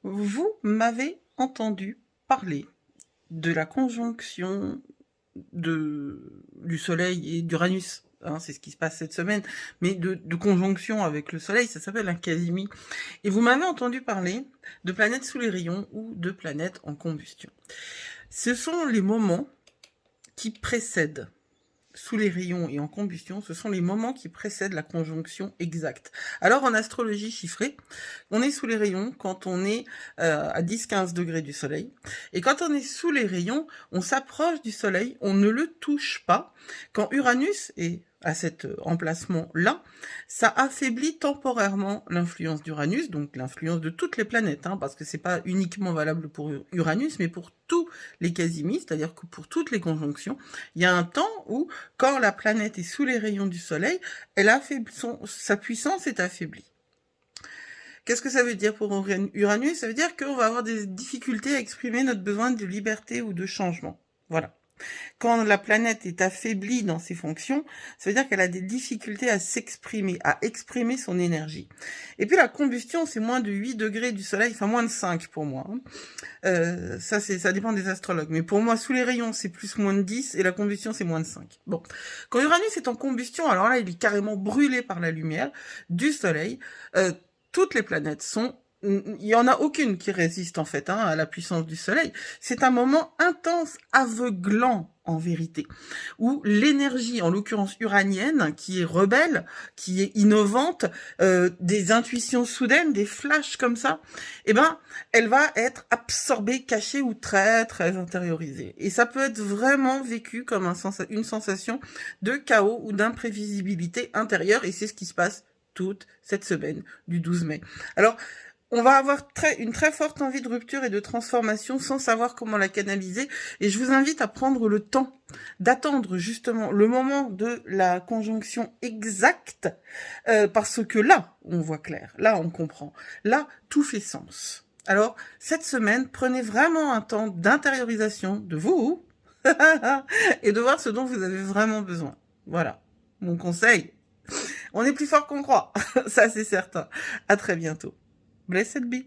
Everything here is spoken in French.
Vous m'avez entendu parler de la conjonction du Soleil et d'Uranus. Hein, c'est ce qui se passe cette semaine, mais de conjonction avec le Soleil, ça s'appelle un quasimi. Et vous m'avez entendu parler de planètes sous les rayons ou de planètes en combustion. Ce sont les moments qui précèdent, sous les rayons et en combustion, ce sont les moments qui précèdent la conjonction exacte. Alors en astrologie chiffrée, on est sous les rayons quand on est à 10-15 degrés du soleil. Et quand on est sous les rayons, on s'approche du soleil, on ne le touche pas. Quand Uranus est à cet emplacement-là, ça affaiblit temporairement l'influence d'Uranus, donc l'influence de toutes les planètes, hein, parce que c'est pas uniquement valable pour Uranus, mais pour tous les quasimis, c'est-à-dire que pour toutes les conjonctions, il y a un temps où, quand la planète est sous les rayons du soleil, sa puissance est affaiblie. Qu'est-ce que ça veut dire pour Uranus? Ça veut dire qu'on va avoir des difficultés à exprimer notre besoin de liberté ou de changement. Voilà. Quand la planète est affaiblie dans ses fonctions, ça veut dire qu'elle a des difficultés à s'exprimer, à exprimer son énergie. Et puis la combustion, c'est moins de 8 degrés du soleil, enfin moins de 5 pour moi. Ça dépend des astrologues. Mais pour moi, sous les rayons, c'est plus moins de 10 et la combustion, c'est moins de 5. Bon. Quand Uranus est en combustion, alors là, il est carrément brûlé par la lumière du soleil. Toutes les planètes sont... Il n'y en a aucune qui résiste en fait à la puissance du soleil. C'est un moment intense, aveuglant en vérité, où l'énergie, en l'occurrence uranienne, qui est rebelle, qui est innovante, des intuitions soudaines, des flashs comme ça, eh ben, elle va être absorbée, cachée ou très très intériorisée. Et ça peut être vraiment vécu comme une sensation de chaos ou d'imprévisibilité intérieure, et c'est ce qui se passe toute cette semaine du 12 mai. Alors, on va avoir une très forte envie de rupture et de transformation sans savoir comment la canaliser. Et je vous invite à prendre le temps d'attendre justement le moment de la conjonction exacte, parce que là, on voit clair, là, on comprend, là, tout fait sens. Alors, cette semaine, prenez vraiment un temps d'intériorisation de vous et de voir ce dont vous avez vraiment besoin. Voilà, mon conseil. On est plus fort qu'on croit, ça c'est certain. À très bientôt. Blessed be.